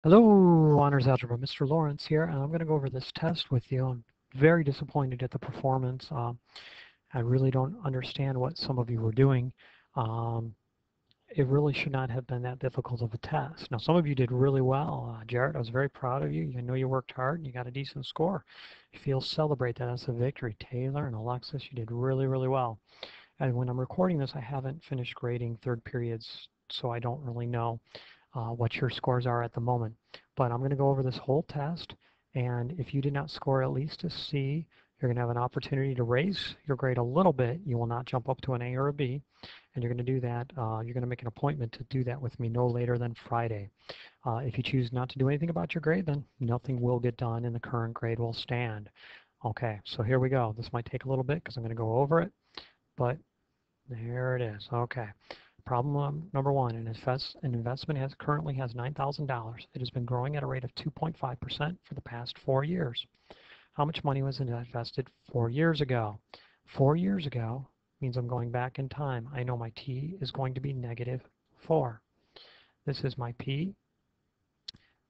Hello, Honors Algebra. Mr. Lawrence here, and I'm going to go over this test with you. I'm very disappointed at the performance. I really don't understand what some of you were doing. Um, it really should not have been that difficult of a test. Now, some of you did really well. Jarrett, I was very proud of you. I know you worked hard and you got a decent score. If you'll celebrate that as a victory. Taylor and Alexis, you did really, really well. And when I'm recording this, I haven't finished grading third periods, so I don't really know what your scores are at the moment. But I'm going to go over this whole test, and if you did not score at least a C, you're going to have an opportunity to raise your grade a little bit. You will not jump up to an A or a B, and you're going to do that. You're going to make an appointment to do that with me no later than Friday. If you choose not to do anything about your grade, then nothing will get done and the current grade will stand. Okay, so here we go. This might take a little bit because I'm going to go over it, but there it is. Okay. Problem number one, an investment currently has $9,000. It has been growing at a rate of 2.5% for the past 4 years. How much money was invested 4 years ago? 4 years ago means I'm going back in time. I know my t is going to be negative 4. This is my p.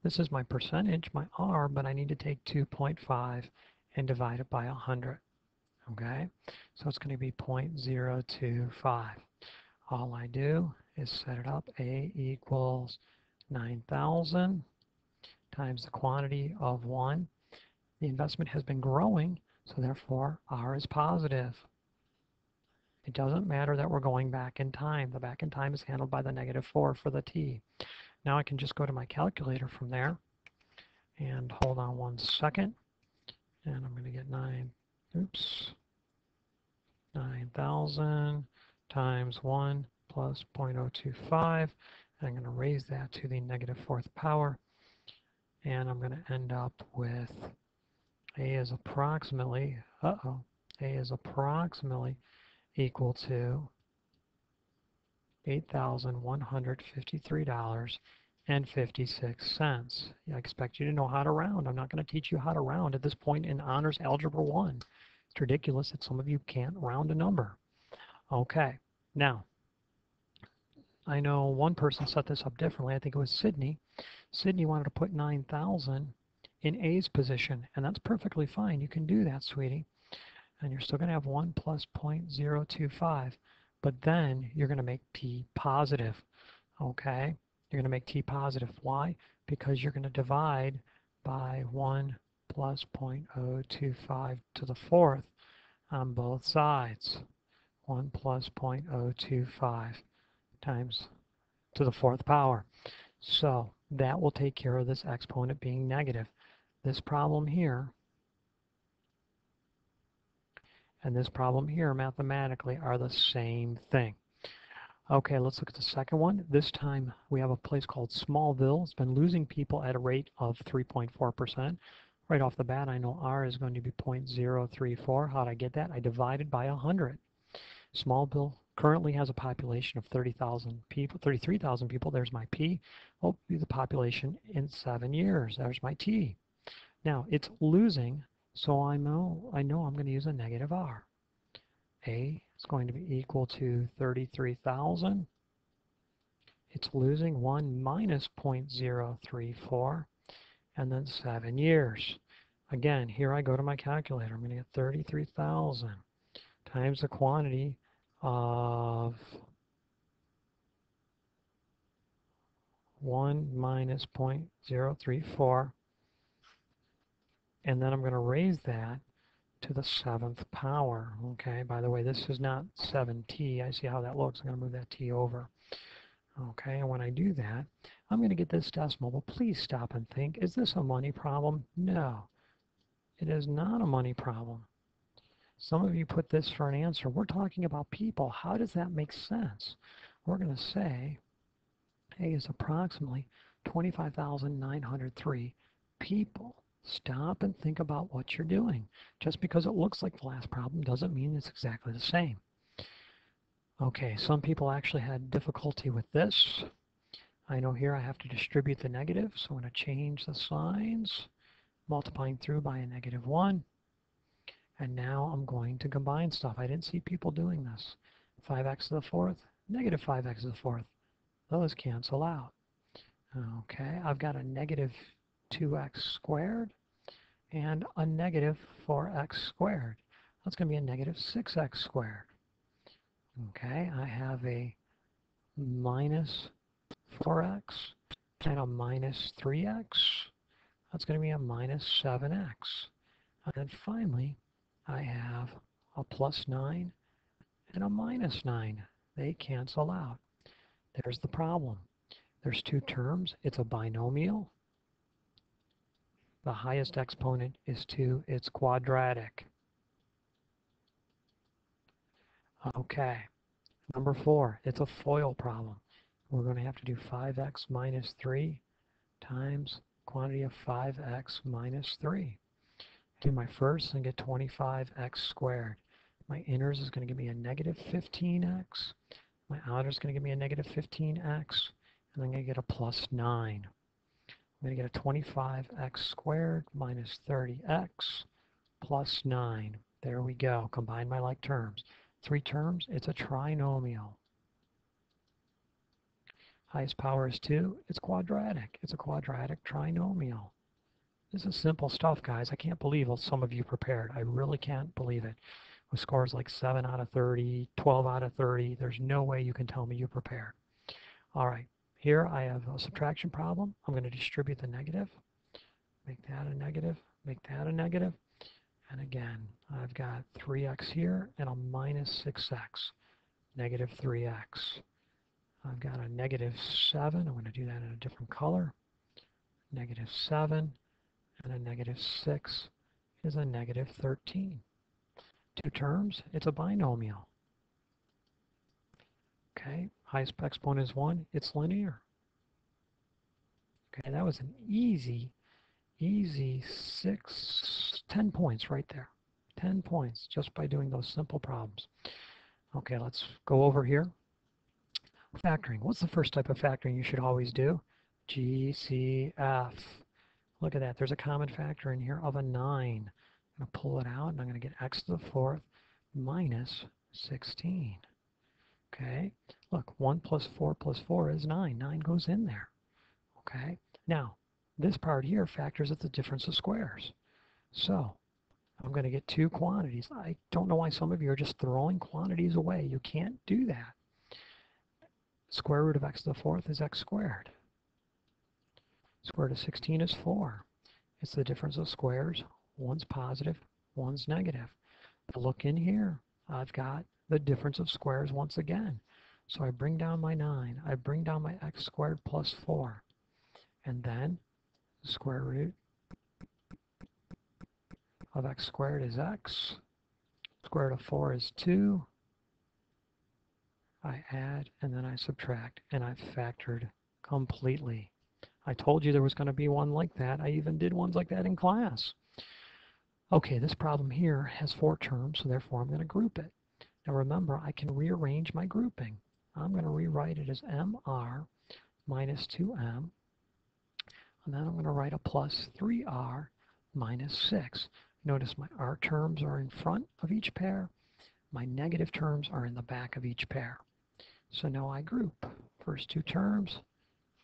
This is my percentage, my r, but I need to take 2.5 and divide it by 100. Okay? So it's going to be 0.025. All I do is set it up. A equals 9,000 times the quantity of 1. The investment has been growing, so therefore R is positive. It doesn't matter that we're going back in time. The back in time is handled by the negative 4 for the t. Now I can just go to my calculator from there. And hold on 1 second. And I'm going to get 9,000 times 1 plus 0.025. And I'm going to raise that to the negative 4th power. And I'm going to end up with A is approximately, A is approximately equal to $8,153.56. I expect you to know how to round. I'm not going to teach you how to round at this point in Honors Algebra 1. It's ridiculous that some of you can't round a number. Okay, now, I know one person set this up differently. I think it was Sydney. Sydney wanted to put 9,000 in A's position, and that's perfectly fine. You can do that, sweetie. And you're still going to have 1 plus 0.025, but then you're going to make P positive, okay? You're going to make T positive. Why? Because you're going to divide by 1 plus 0.025 to the 4th on both sides. 1 plus 0.025 times to the 4th power. So that will take care of this exponent being negative. This problem here and this problem here mathematically are the same thing. Okay, let's look at the second one. This time we have a place called Smallville. It's been losing people at a rate of 3.4%. Right off the bat, I know R is going to be 0.034. How did I get that? I divided by 100. Smallville currently has a population of 30,000 people, 33,000 people. There's my P. Will be the population in 7 years. There's my T. Now, it's losing, so I know I'm going to use a negative R. A is going to be equal to 33,000. It's losing 1 minus 0.034, and then 7 years. Again, here I go to my calculator. I'm going to get 33,000 times the quantity of 1 minus 0.034, and then I'm going to raise that to the 7th power. Okay, by the way, this is not 7t. I see how that looks. I'm going to move that t over. Okay, and when I do that, I'm going to get this decimal. But please stop and think, is this a money problem? No, it is not a money problem. Some of you put this for an answer. We're talking about people. How does that make sense? We're going to say A is approximately 25,903 people. Stop and think about what you're doing. Just because it looks like the last problem doesn't mean it's exactly the same. Okay, some people actually had difficulty with this. I know here I have to distribute the negative, so I'm going to change the signs, multiplying through by a -1. And now I'm going to combine stuff. I didn't see people doing this. 5x to the 4th, negative 5x to the 4th. Those cancel out. Okay, I've got a negative 2x squared and a negative 4x squared. That's going to be a negative 6x squared. Okay, I have a minus 4x and a minus 3x. That's going to be a minus 7x. And then finally, I have a plus 9 and a minus 9. They cancel out. There's the problem. There's two terms. It's a binomial. The highest exponent is 2. It's quadratic. Okay. Number 4, it's a FOIL problem. We're going to have to do 5x minus 3 times quantity of 5x minus 3. Do my first and get 25x squared. My inners is going to give me a negative 15x. My outer is going to give me a negative 15x. And I'm going to get a plus 9. I'm going to get a 25x squared minus 30x plus 9. There we go. Combine my like terms. 3 terms, it's a trinomial. Highest power is 2. It's quadratic. It's a quadratic trinomial. This is simple stuff, guys. I can't believe some of you prepared. I really can't believe it. With scores like 7 out of 30, 12 out of 30, there's no way you can tell me you prepared. All right, here I have a subtraction problem. I'm going to distribute the negative. Make that a negative. Make that a negative. And again, I've got 3x here and a minus 6x. Negative 3x. I've got a negative 7. I'm going to do that in a different color. Negative 7 and a negative 6 is a negative 13. 2 terms, it's a binomial. Okay, highest exponent is 1, it's linear. Okay, that was an easy 10 points right there. 10 points just by doing those simple problems. Okay, let's go over here. Factoring. What's the first type of factoring you should always do? GCF. Look at that. There's a common factor in here of a 9. I'm going to pull it out, and I'm going to get x to the 4th minus 16. Okay? Look, 1 plus 4 plus 4 is 9. 9 goes in there. Okay? Now, this part here factors at the difference of squares. So, I'm going to get 2 quantities. I don't know why some of you are just throwing quantities away. You can't do that. Square root of x to the 4th is x squared. Square root of 16 is 4. It's the difference of squares. One's positive, one's negative. But look in here. I've got the difference of squares once again. So I bring down my 9. I bring down my x squared plus 4. And then the square root of x squared is x. Square root of 4 is 2. I add, and then I subtract, and I've factored completely. I told you there was going to be one like that. I even did ones like that in class. Okay, this problem here has 4 terms, so therefore I'm going to group it. Now remember, I can rearrange my grouping. I'm going to rewrite it as mr minus 2m, and then I'm going to write a plus 3r minus 6. Notice my r terms are in front of each pair. My negative terms are in the back of each pair. So now I group. First 2 terms,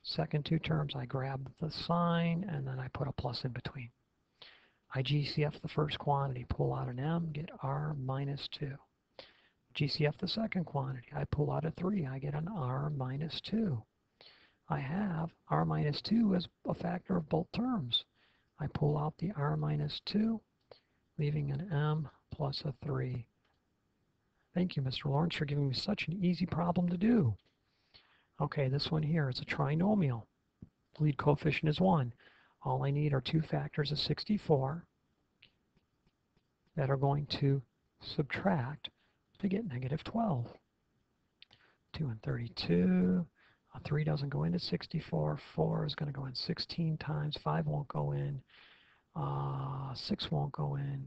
second 2 terms, I grab the sign, and then I put a plus in between. I GCF the first quantity, pull out an m, get r minus 2. GCF the second quantity, I pull out a 3, I get an r minus 2. I have r minus 2 as a factor of both terms. I pull out the r minus 2, leaving an m plus a 3. Thank you, Mr. Lawrence, for giving me such an easy problem to do. Okay, this one here is a trinomial. The lead coefficient is 1. All I need are 2 factors of 64 that are going to subtract to get negative 12. 2 and 32. 3 doesn't go into 64. 4 is going to go in 16 times. 5 won't go in. 6 won't go in.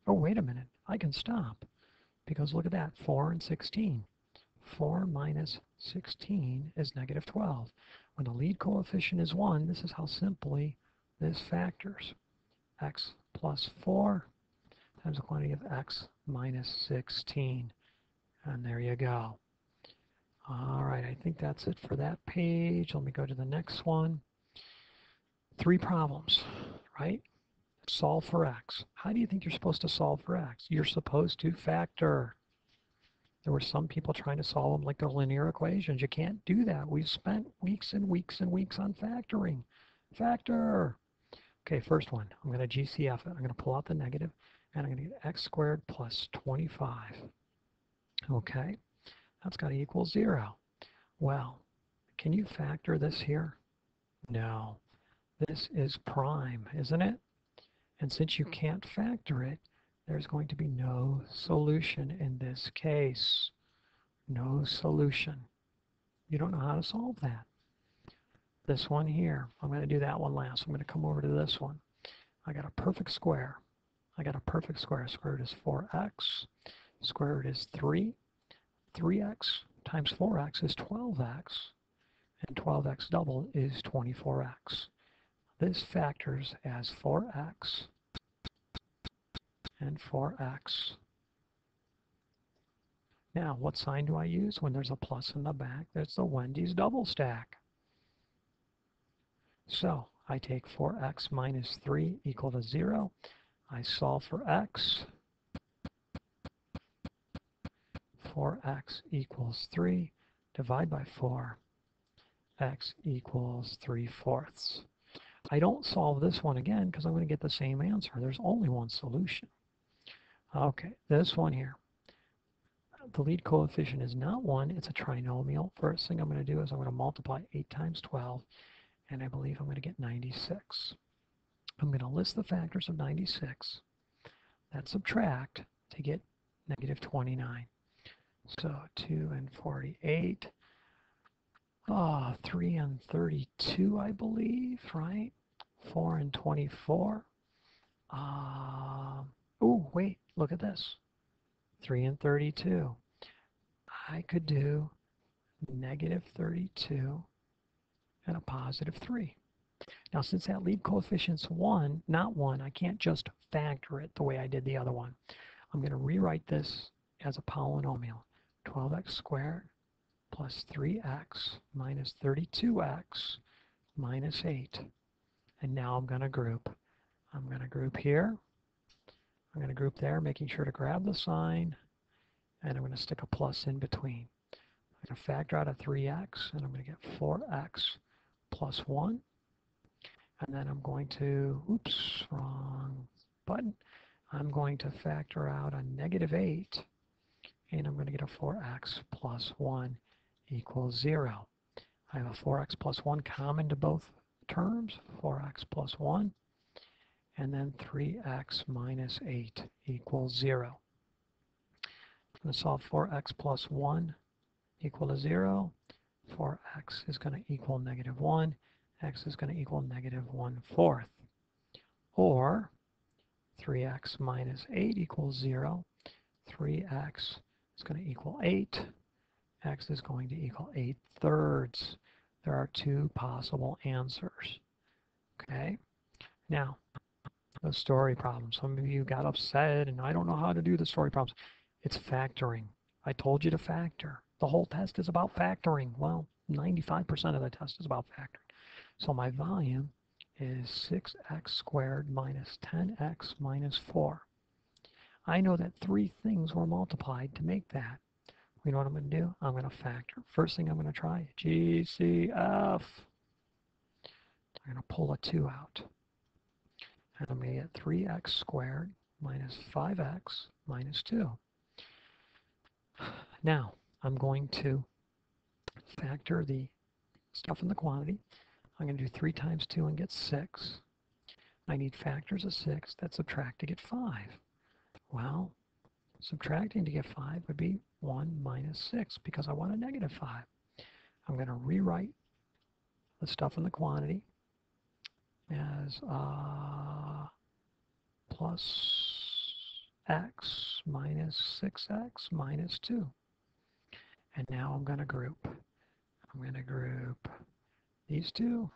Oh, wait a minute. I can stop. Because look at that. 4 and 16. 4 minus 16 is negative 12. When the lead coefficient is 1, this is how simply this factors. X plus 4 times the quantity of x minus 16. And there you go. All right, I think that's it for that page. Let me go to the next one. 3 problems, right? Solve for x. How do you think you're supposed to solve for x? You're supposed to factor. There were some people trying to solve them like they're linear equations. You can't do that. We've spent weeks and weeks and weeks on factoring. Factor. Okay, first one. I'm going to GCF it. I'm going to pull out the negative, and I'm going to get x squared plus 25. Okay, that's got to equal 0. Well, can you factor this here? No. This is prime, isn't it? And since you can't factor it, there's going to be no solution in this case. No solution. You don't know how to solve that. This one here, I'm going to do that one last. I'm going to come over to this one. I got a perfect square. I got a perfect square. Square root is 4x. Square root is 3. 3x times 4x is 12x. And 12x double is 24x. This factors as 4x and 4x. Now, what sign do I use when there's a plus in the back? That's the Wendy's double stack. So I take 4x minus 3 equal to 0. I solve for x. 4x equals 3. Divide by 4. X equals 3/4. I don't solve this one again because I'm going to get the same answer. There's only one solution. Okay, this one here. The lead coefficient is not 1, it's a trinomial. First thing I'm going to do is I'm going to multiply 8 times 12, and I believe I'm going to get 96. I'm going to list the factors of 96, then subtract to get negative 29. So 2 and 48, 3 and 32, I believe, right? 4 and 24. Oh, wait, look at this. 3 and 32. I could do negative 32 and a positive 3. Now, since that lead coefficient's 1, not 1, I can't just factor it the way I did the other one. I'm going to rewrite this as a polynomial. 12x squared plus 3x minus 32x minus 8. And now I'm going to group. I'm going to group here. I'm going to group there, making sure to grab the sign. And I'm going to stick a plus in between. I'm going to factor out a 3x, and I'm going to get 4x plus 1. And then I'm going to, oops, wrong button. I'm going to factor out a negative 8, and I'm going to get a 4x plus 1 equals 0. I have a 4x plus 1 common to both terms, 4x plus 1, and then 3x minus 8 equals 0. I'm going to solve 4x plus 1 equal to 0. 4x is going to equal negative 1. X is going to equal negative 1/4. Or 3x minus 8 equals 0. 3x is going to equal 8. X is going to equal 8/3. There are 2 possible answers. Okay? Now, the story problem. Some of you got upset, and I don't know how to do the story problems. It's factoring. I told you to factor. The whole test is about factoring. Well, 95% of the test is about factoring. So my volume is 6x squared minus 10x minus 4. I know that 3 things were multiplied to make that. You know what I'm going to do? I'm going to factor. First thing I'm going to try, GCF. I'm going to pull a 2 out. And I'm going to get 3x squared minus 5x minus 2. Now, I'm going to factor the stuff in the quantity. I'm going to do 3 times 2 and get 6. I need factors of 6 that subtract to get 5. Well, subtracting to get 5 would be 1 minus 6 because I want a negative 5. I'm going to rewrite the stuff in the quantity as plus x minus 6x minus 2. And now I'm going to group. I'm going to group these 2.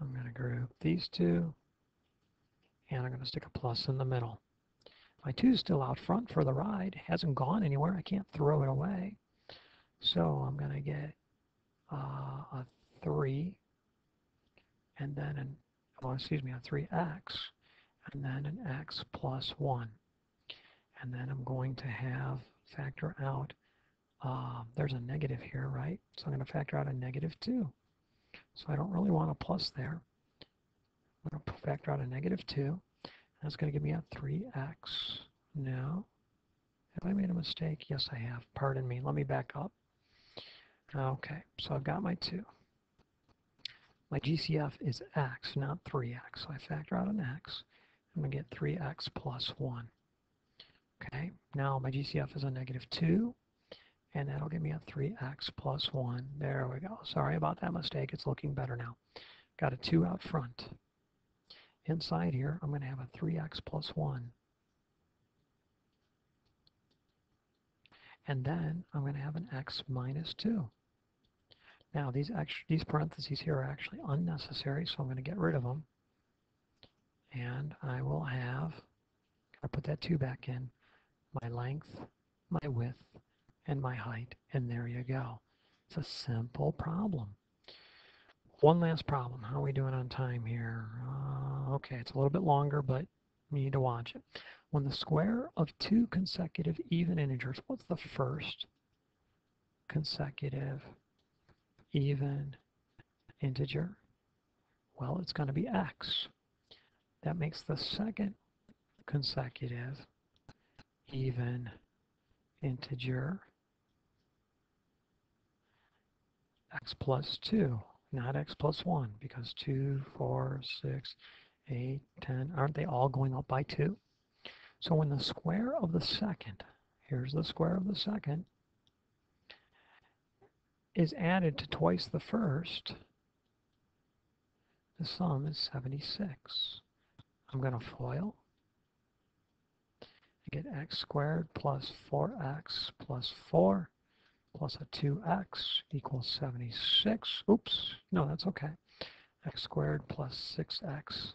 I'm going to group these 2. And I'm going to stick a plus in the middle. My 2 is still out front for the ride. It hasn't gone anywhere. I can't throw it away. So I'm going to get a 3 and then a 3x and then an x plus 1. And then I'm going to have factor out, there's a negative here, right? So I'm going to factor out a negative 2. So I don't really want a plus there. I'm going to factor out a negative 2. That's going to give me a 3x. No. Have I made a mistake? Yes, I have. Pardon me. Let me back up. Okay, so I've got my 2. My GCF is x, not 3x. So I factor out an x. I'm going to get 3x plus 1. Okay, now my GCF is a negative 2. And that'll give me a 3x plus 1. There we go. Sorry about that mistake. It's looking better now. Got a 2 out front. Inside here, I'm going to have a 3x plus 1. And then I'm going to have an x minus 2. Now, these parentheses here are actually unnecessary, so I'm going to get rid of them. And I will have, I put that 2 back in, my length, my width, and my height. And there you go. It's a simple problem. One last problem. How are we doing on time here? Okay, it's a little bit longer, but you need to watch it. When the square of 2 consecutive even integers, what's the first consecutive even integer? Well, it's going to be x. That makes the second consecutive even integer x plus 2, not x plus 1, because 2, 4, 6, 8, 10, aren't they all going up by 2? So when the square of the second, here's the square of the second, is added to twice the first, the sum is 76. I'm going to FOIL. I get x squared plus 4x plus 4 plus a 2x equals 76. Oops, no, that's okay. X squared plus 6x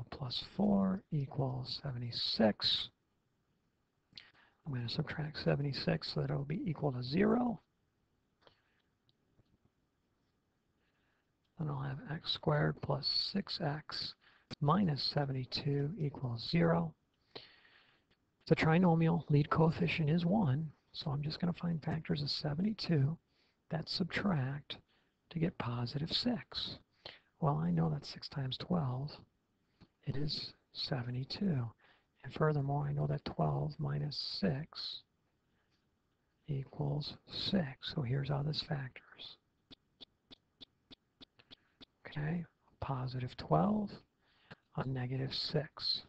plus 4 equals 76. I'm going to subtract 76 so that it will be equal to 0. Then I'll have x squared plus 6x minus 72 equals 0. It's a trinomial. Lead coefficient is 1. So I'm just going to find factors of 72 that subtract to get positive 6. Well, I know that 6 times 12 is 72. And furthermore, I know that 12 minus 6 equals 6. So here's how this factors. Okay, positive 12, a negative 6.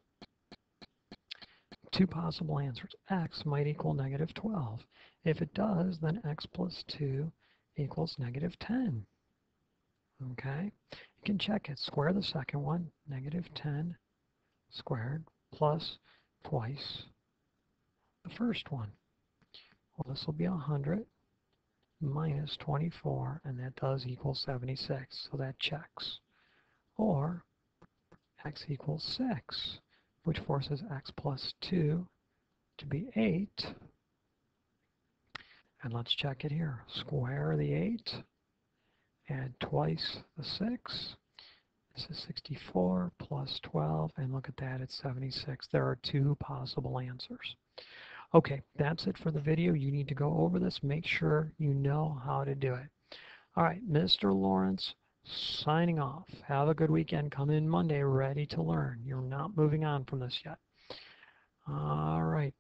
Two possible answers. X might equal negative 12. If it does, then x plus 2 equals negative 10. Okay, you can check it. Square the second one, negative 10 squared plus twice the first one. Well, this will be 100 minus 24, and that does equal 76, so that checks. Or x equals 6, which forces x plus 2 to be 8. And let's check it here. Square the 8, add twice the 6. This is 64 plus 12, and look at that, it's 76. There are two possible answers. Okay, that's it for the video. You need to go over this. Make sure you know how to do it. All right, Mr. Lawrence signing off. Have a good weekend. Come in Monday ready to learn. You're not moving on from this yet. All right.